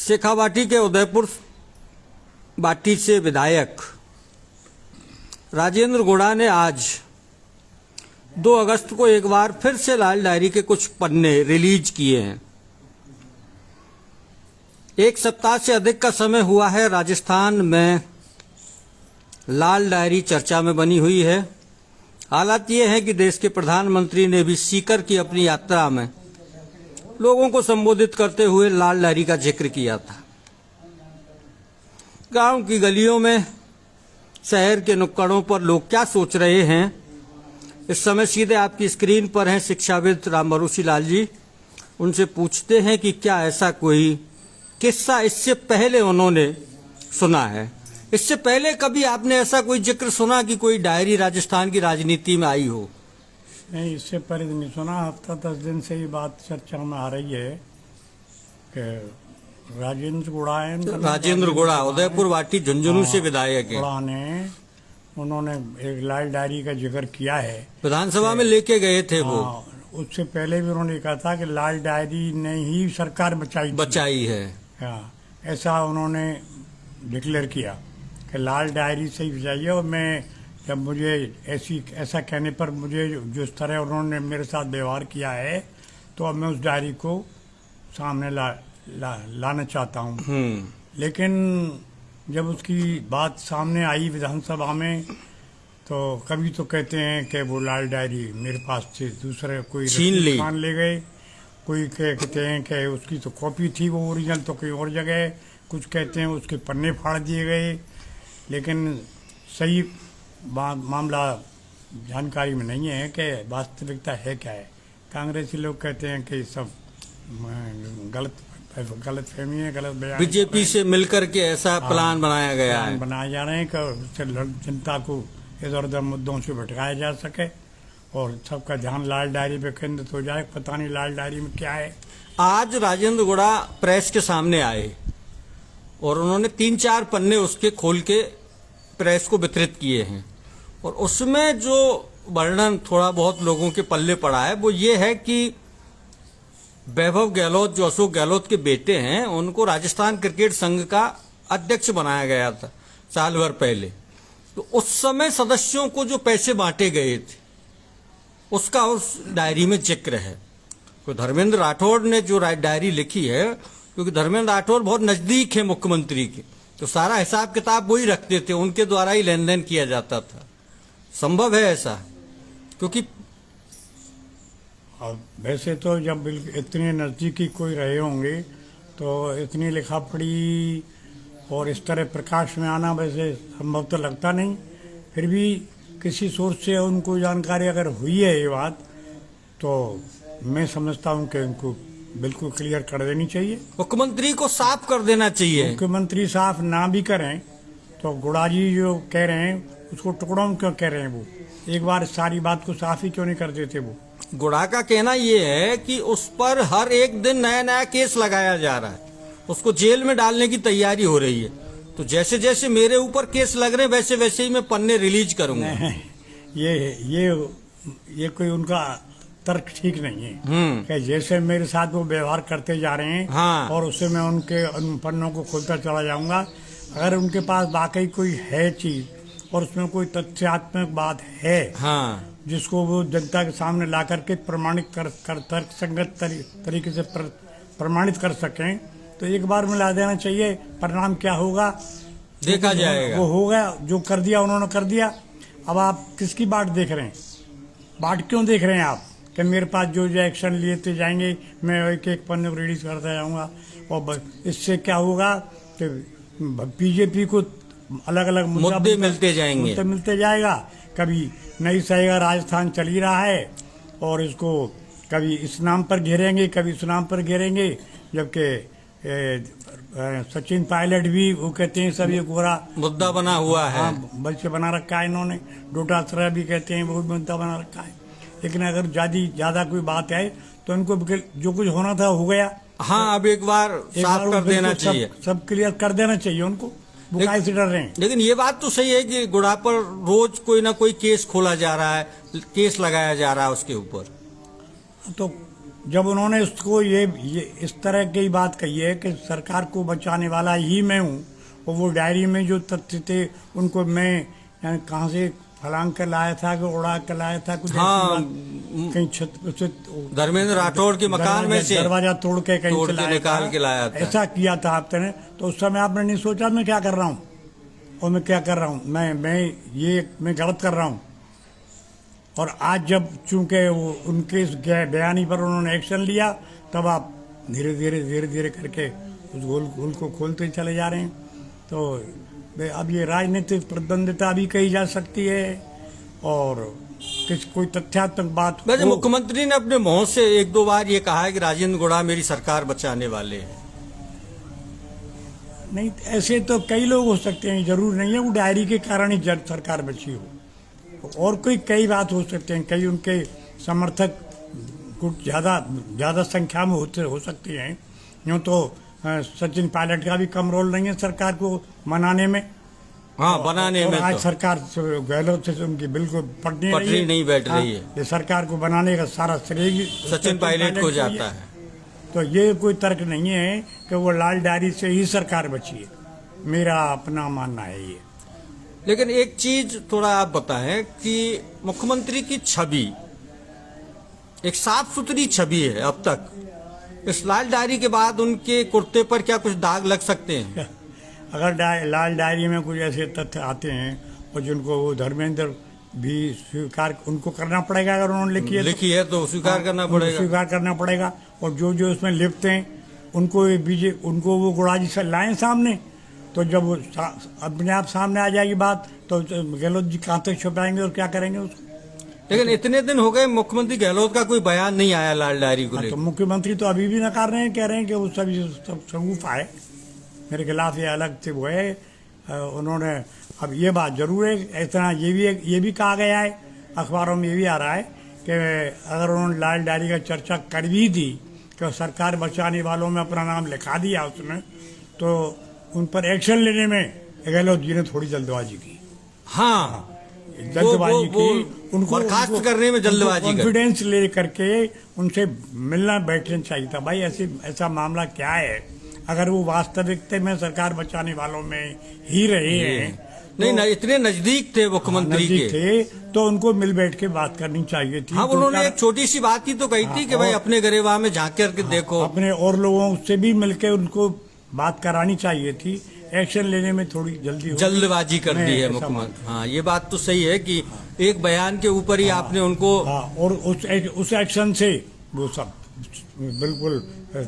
शेखावाटी के उदयपुर बाटी से विधायक राजेंद्र गुड़ा ने आज 2 अगस्त को एक बार फिर से लाल डायरी के कुछ पन्ने रिलीज किए हैं। एक सप्ताह से अधिक का समय हुआ है राजस्थान में लाल डायरी चर्चा में बनी हुई है। हालात ये है कि देश के प्रधानमंत्री ने भी सीकर की अपनी यात्रा में लोगों को संबोधित करते हुए लाल डायरी का जिक्र किया था। गांव की गलियों में, शहर के नुक्कड़ों पर लोग क्या सोच रहे हैं, इस समय सीधे आपकी स्क्रीन पर हैं शिक्षाविद रामभरोसी लाल जी। उनसे पूछते हैं कि क्या ऐसा कोई किस्सा इससे पहले उन्होंने सुना है। इससे पहले कभी आपने ऐसा कोई जिक्र सुना कि कोई डायरी राजस्थान की राजनीति में आई हो? नहीं, इससे पहले नहीं सुना। हफ्ता 10 दिन से ये बात चर्चा में आ रही है कि राजेंद्र गुड़ा उदयपुर वाटी झुंझुनू से विधायक है। गुड़ा ने उन्होंने एक लाल डायरी का जिक्र किया है, विधानसभा में लेके गए थे वो। उससे पहले भी उन्होंने कहा था कि लाल डायरी ने ही सरकार बचाई है। हाँ, ऐसा उन्होंने डिक्लेयर किया कि लाल डायरी से ही बचाई है। और मैं जब मुझे ऐसा कहने पर मुझे जिस तरह उन्होंने मेरे साथ व्यवहार किया है, तो अब मैं उस डायरी को सामने लाना चाहता हूँ। लेकिन जब उसकी बात सामने आई विधानसभा में, तो कभी तो कहते हैं कि वो लाल डायरी मेरे पास से दूसरे कोई छीन ले गए, कोई कहते हैं कि उसकी तो कॉपी थी वो ओरिजिनल तो कोई और जगह, कुछ कहते हैं उसके पन्ने फाड़ दिए गए। लेकिन सही मामला जानकारी में नहीं है कि वास्तविकता है क्या है। कांग्रेसी लोग कहते हैं कि सब गलत फहमी है, गलत बयान। बीजेपी से मिलकर के ऐसा प्लान बनाया गया है, बनाए जा रहे हैं कि जनता को इधर उधर मुद्दों से भटकाया जा सके और सबका ध्यान लाल डायरी पे केंद्रित हो जाए। पता नहीं लाल डायरी में क्या है। आज राजेंद्र गुड़ा प्रेस के सामने आए और उन्होंने 3-4 पन्ने उसके खोल के प्रेस को वितरित किए हैं, और उसमें जो वर्णन थोड़ा बहुत लोगों के पल्ले पड़ा है वो ये है कि वैभव गहलोत, जो अशोक गहलोत के बेटे हैं, उनको राजस्थान क्रिकेट संघ का अध्यक्ष बनाया गया था साल भर पहले। तो उस समय सदस्यों को जो पैसे बांटे गए थे उसका उस डायरी में जिक्र है। तो धर्मेंद्र राठौड़ ने जो डायरी लिखी है, क्योंकि धर्मेंद्र राठौड़ बहुत नजदीक है मुख्यमंत्री के, तो सारा हिसाब किताब वही रखते थे, उनके द्वारा ही लेन देन किया जाता था। संभव है ऐसा? क्योंकि वैसे तो जब इतने नज़दीकी कोई रहे होंगे तो इतनी लिखा पढ़ी और इस तरह प्रकाश में आना वैसे संभव तो लगता नहीं। फिर भी किसी सोर्स से उनको जानकारी अगर हुई है ये बात, तो मैं समझता हूँ कि उनको बिल्कुल क्लियर कर देनी चाहिए। मुख्यमंत्री को साफ कर देना चाहिए। मुख्यमंत्री साफ ना भी करें तो गुड़ा जी जो कह रहे हैं उसको टुकड़ों में क्यों कह रहे हैं? वो एक बार सारी बात को साफ ही क्यों नहीं कर देते? वो गुड़ा का कहना ये है कि उस पर हर एक दिन नया नया केस लगाया जा रहा है, उसको जेल में डालने की तैयारी हो रही है। तो जैसे जैसे मेरे ऊपर केस लग रहे हैं वैसे वैसे ही मैं पन्ने रिलीज करूंगा। ये कोई उनका तर्क ठीक नहीं है कि जैसे मेरे साथ वो व्यवहार करते जा रहे हैं, हाँ, और उससे मैं उनके पन्नों को खोलता चला जाऊंगा। अगर उनके पास वाकई कोई है चीज और उसमें कोई तथ्यात्मक बात है, हाँ, जिसको वो जनता के सामने ला करके प्रमाणित कर तर्क संगत तरीके से प्रमाणित कर सकें, तो एक बार मिला देना चाहिए। परिणाम क्या होगा देखा जाएगा। वो होगा, जो कर दिया उन्होंने कर दिया। अब आप किसकी बाट देख रहे हैं? बाट क्यों देख रहे हैं आप कि मेरे पास जो एक्शन लेते जाएंगे मैं एक एक पन्ने को रिलीज करता जाऊंगा? और इससे क्या होगा कि बीजेपी को अलग अलग मुद्दे मिलते जाएगा। कभी नहीं सहेगा, राजस्थान चल ही रहा है, और इसको कभी इस नाम पर घेरेंगे, कभी इस नाम पर घेरेंगे। जबकि सचिन पायलट भी वो कहते हैं सब ये गोरा मुद्दा बना हुआ है। हाँ, बल्कि बना रखा है इन्होंने। डोटासरा भी कहते हैं वो मुद्दा बना रखा है। लेकिन अगर ज्यादा कोई बात है तो इनको जो कुछ होना था हो गया। हाँ, अब एक बार साफ कर देना चाहिए, सब क्लियर कर देना चाहिए उनको। वो काहे से डर रहे हैं? लेकिन ये बात तो सही है कि गुड़ा पर रोज कोई ना कोई केस खोला जा रहा है, केस लगाया जा रहा है उसके ऊपर। तो जब उन्होंने उसको ये इस तरह की बात कही है कि सरकार को बचाने वाला ही मैं हूँ, और वो डायरी में जो तथ्य थे उनको मैं यानी कहाँ से फलांग कर लाया था कि उड़ा कर लाया था, कुछ हाँ, कहीं छत से धर्मेंद्र राठौड़ के मकान में से दरवाजा तोड़ के कहीं तोड़ से के लाया निकाल के लाया था। ऐसा किया था आपने। तो उस समय आपने नहीं सोचा मैं क्या कर रहा हूँ और मैं क्या कर रहा हूँ, मैं गलत कर रहा हूँ। और आज जब चूंकि उनके इस बयानी पर उन्होंने एक्शन लिया, तब आप धीरे धीरे करके उस गोल को खोलते चले जा रहे हैं। तो अब ये राजनीतिक प्रतिद्वंदिता भी कही जा सकती है, और कोई तथ्यात्मक बात वैसे हो। मुख्यमंत्री ने अपने मुंह से एक दो बार ये कहा है कि राजेंद्र गुड़ा मेरी सरकार बचाने वाले हैं। नहीं, ऐसे तो कई लोग हो सकते हैं, जरूर नहीं है वो डायरी के कारण ही सरकार बची हो, और कोई कई बात हो सकते हैं, कई उनके समर्थक कुछ ज़्यादा संख्या में हो सकते हैं। यूँ तो सचिन पायलट का भी कम रोल नहीं है सरकार को मनाने में। हाँ, बनाने और में आज तो सरकार गहलोत से उनकी बिल्कुल पटरी नहीं बैठ रही है। ये सरकार को बनाने का सारा श्रेय सचिन पायलट को जाता है। तो ये कोई तर्क नहीं है कि वो लाल डायरी से ही सरकार बची है, मेरा अपना मानना है ये। लेकिन एक चीज थोड़ा आप बताएं कि मुख्यमंत्री की छवि एक साफ सुथरी छवि है अब तक। इस लाल डायरी के बाद उनके कुर्ते पर क्या कुछ दाग लग सकते हैं? अगर लाल डायरी में कुछ ऐसे तथ्य आते हैं और जिनको वो धर्मेंद्र भी स्वीकार उनको करना पड़ेगा, अगर उन्होंने लिखी है तो स्वीकार करना पड़ेगा। स्वीकार करना पड़ेगा। और जो उसमें लिप्त हैं उनको वो गुड़ा जी से लाएं सामने, तो जब वो अपने आप सामने आ जाएगी बात, तो गहलोत जी कहाँ तक छुपाएंगे और क्या करेंगे उसको। लेकिन इतने दिन हो गए मुख्यमंत्री गहलोत का कोई बयान नहीं आया लाल डायरी को लेकर। तो मुख्यमंत्री तो अभी भी नकार रहे हैं, कह रहे हैं कि वो सब शगुफा है, मेरे खिलाफ ये अलग से वो है। उन्होंने अब ये बात जरूर है, इतना ये भी कहा गया है, अखबारों में ये भी आ रहा है कि अगर उन्होंने लाल डायरी का चर्चा कर भी दी कि सरकार बचाने वालों में अपना नाम लिखा दिया उसने, तो उन पर एक्शन लेने में गहलोत जी ने थोड़ी जल्दबाजी की। हाँ, जल्दबाजी की, उनको बर्खास्त करने में जल्दबाजी की, कॉन्फिडेंस ले करके उनसे मिलना बैठना चाहिए था। भाई ऐसा मामला क्या है, अगर वो वास्तविकता में सरकार बचाने वालों में ही रहे हैं, नहीं, इतने नजदीक थे मुख्यमंत्री के, थे तो उनको मिल बैठ के बात करनी चाहिए थी। हाँ, उन्होंने एक छोटी सी बात ही तो कही थी कि भाई अपने गरेबा में झांक करके देखो, अपने और लोगों से भी मिलकर उनको बात करानी चाहिए थी। एक्शन लेने में थोड़ी जल्दबाजी कर दी है मुख्यमंत्री। हाँ, ये बात तो सही है कि एक बयान के ऊपर ही आपने उनको, और उस एक्शन से वो सब बिल्कुल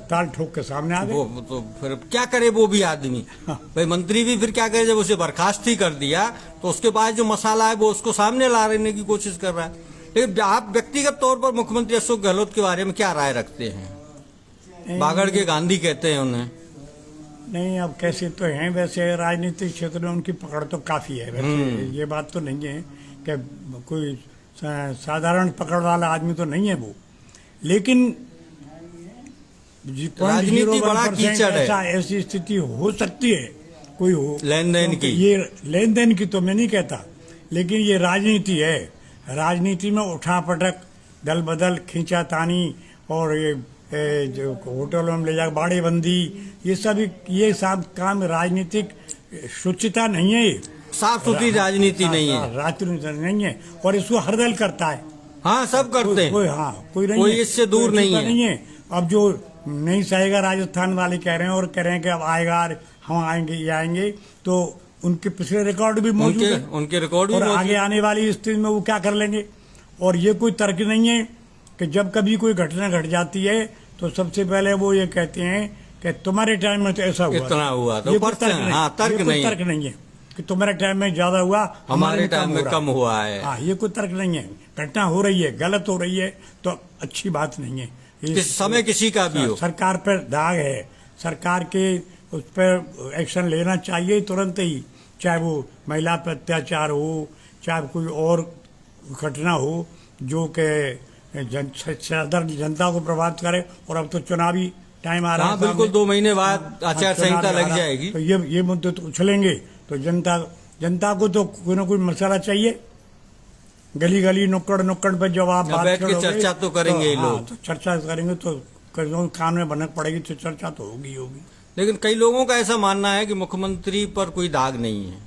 ताल ठोक के सामने आ गए। वो तो फिर क्या करे वो भी आदमी, भाई मंत्री भी फिर क्या करे, जब उसे बर्खास्त ही कर दिया तो उसके बाद जो मसाला है वो उसको सामने लाने की कोशिश कर रहा है। लेकिन आप व्यक्तिगत तौर पर मुख्यमंत्री अशोक गहलोत के बारे में क्या राय रखते हैं? बागड़ के गांधी कहते हैं उन्हें। नहीं, अब कैसे तो हैं, वैसे राजनीतिक क्षेत्र में उनकी पकड़ तो काफी है। वैसे ये बात तो नहीं है कि कोई साधारण पकड़ वाला आदमी तो नहीं है वो, लेकिन राजनीति बड़ा कीचड़ है। ऐसी स्थिति हो सकती है, कोई हो लेन देन की, ये लेन देन की तो मैं नहीं कहता, लेकिन ये राजनीति है। राजनीति में उठा पटक, दल बदल, खींचातानी और ये जो होटलों में ले जा बाड़ेबंदी, ये सब काम राजनीतिक शुचिता नहीं है, साफ सुथरी राजनीति नहीं है, राजनीति नहीं है। और इसको हर दल करता है। हाँ, सब करते हैं, कोई इससे दूर नहीं है। अब जो नहीं सहेगा, राजस्थान वाले कह रहे हैं और कह रहे हैं कि अब आएगा, हम आएंगे, ये आएंगे, तो उनके पिछले रिकॉर्ड भी मौजूद है, उनके रिकॉर्ड भी और आगे आने वाली स्थिति में वो क्या कर लेंगे। और ये कोई तर्क नहीं है कि जब कभी कोई घटना घट जाती है तो सबसे पहले वो ये कहते हैं कि तुम्हारे टाइम में तो ऐसा हुआ, इतना हुआ, तो ये तर्क नहीं है कि तुम्हारे टाइम में ज्यादा हुआ, हमारे टाइम में कम हुआ है। हाँ, ये कोई तर्क नहीं है। घटना हो रही है, गलत हो रही है तो अच्छी बात नहीं है। किस समय किसी का भी हो, सरकार पर दाग है, सरकार के उस पर एक्शन लेना चाहिए तुरंत ही, चाहे वो महिला पर अत्याचार हो, चाहे कोई और घटना हो जो कि साधारण जनता को प्रभावित करे। और अब तो चुनावी टाइम आ रहा है, बिल्कुल 2 महीने बाद आचार संहिता लग जाएगी, तो ये मुद्दे तो उछलेंगे, तो जनता को तो कोई ना कोई मसला चाहिए। गली गली नुक्कड़ नुक्कड़ पे जब आप बात बैठ के करोगे, चर्चा तो करेंगे ये लोग। तो चर्चा करेंगे तो कान में भनक पड़ेगी तो चर्चा तो होगी होगी। लेकिन कई लोगों का ऐसा मानना है कि मुख्यमंत्री पर कोई दाग नहीं है।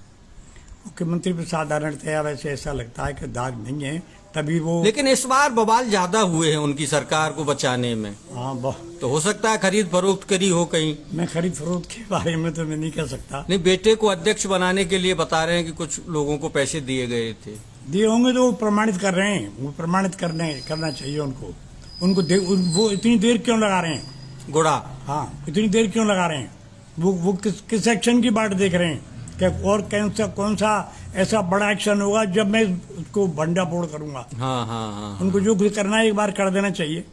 मुख्यमंत्री पर साधारणतया वैसे ऐसा लगता है कि दाग नहीं है, तभी वो। लेकिन इस बार बवाल ज्यादा हुए हैं उनकी सरकार को बचाने में। हाँ, तो हो सकता है खरीद फरोख्त करी हो कहीं। मैं खरीद फरोख्त के बारे में तो मैं नहीं कह सकता। नहीं, बेटे को अध्यक्ष बनाने के लिए बता रहे हैं कि कुछ लोगों को पैसे दिए गए थे। दिए होंगे तो वो प्रमाणित कर रहे हैं, वो प्रमाणित करना चाहिए उनको। वो इतनी देर क्यों लगा रहे हैं गुड़ा? हाँ, इतनी देर क्यों लगा रहे हैं? वो किस एक्शन की बात देख रहे हैं कि और कौन सा ऐसा बड़ा एक्शन होगा जब मैं उसको भंडाफोड़ करूंगा। हाँ हाँ हाँ। उनको जो कुछ करना है एक बार कर देना चाहिए।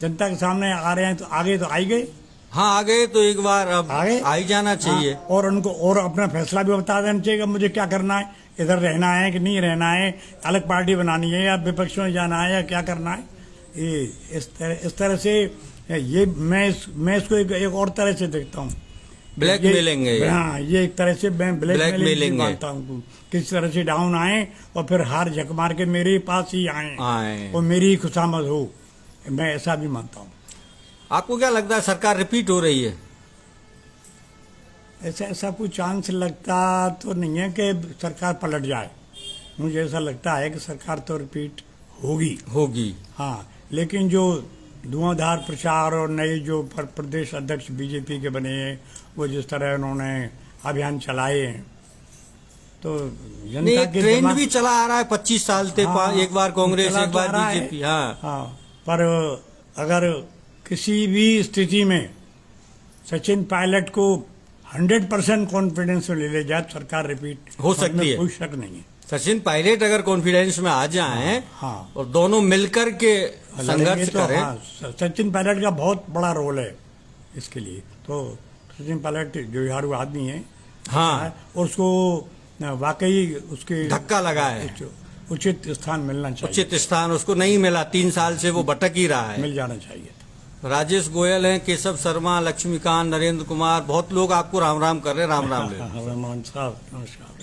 जनता के सामने आ रहे हैं तो आगे तो आई गए। हाँ, आ गए तो एक बार अब आगे आ ही जाना चाहिए। हाँ, और उनको और अपना फैसला भी बता देना चाहिए कि मुझे क्या करना है, इधर रहना है कि नहीं रहना है, अलग पार्टी बनानी है या विपक्ष में जाना है या क्या करना है। ये इस तरह से ये मैं इसको एक और तरह से देखता हूँ। ब्लैकमेलिंग है। हाँ, ये एक तरह से मैं ब्लैकमेलिंग मानता हूँ। किस तरह से डाउन आए और फिर हार झक मार के मेरे पास ही आए और मेरी ही खुशामद हो, मैं ऐसा भी मानता हूँ। आपको क्या लगता है सरकार रिपीट हो रही है? ऐसा कोई चांस लगता तो नहीं है कि सरकार पलट जाए। मुझे ऐसा लगता है कि सरकार तो रिपीट होगी। हाँ, लेकिन जो धुआंधार प्रचार और नए जो प्रदेश अध्यक्ष बीजेपी के बने हैं, वो जिस तरह उन्होंने अभियान चलाए हैं, तो जनता के ट्रेंड भी चला आ रहा है 25 साल से। हाँ, एक बार कांग्रेस, एक बार बीजेपी। हाँ, पर अगर किसी भी स्थिति में सचिन पायलट को 100% कॉन्फिडेंस में ले ले जाए, सरकार रिपीट हो सकती है, कोई शक नहीं है। सचिन पायलट अगर कॉन्फिडेंस में आ जाएं हाँ, और दोनों मिलकर के संघर्ष तो करें। हाँ, सचिन पायलट का बहुत बड़ा रोल है इसके लिए। तो सचिन पायलट जो झाड़ू आदमी है, हाँ, और उसको वाकई उसके धक्का लगा है, उचित स्थान मिलना चाहिए। उचित स्थान उसको नहीं मिला, 3 साल से वो भटक ही रहा है। मिल जाना चाहिए। राजेश गोयल हैं, केशव शर्मा, लक्ष्मीकांत, नरेंद्र कुमार, बहुत लोग आपको राम राम कर रहे हैं। राम राम। रहमान साहब, नमस्कार।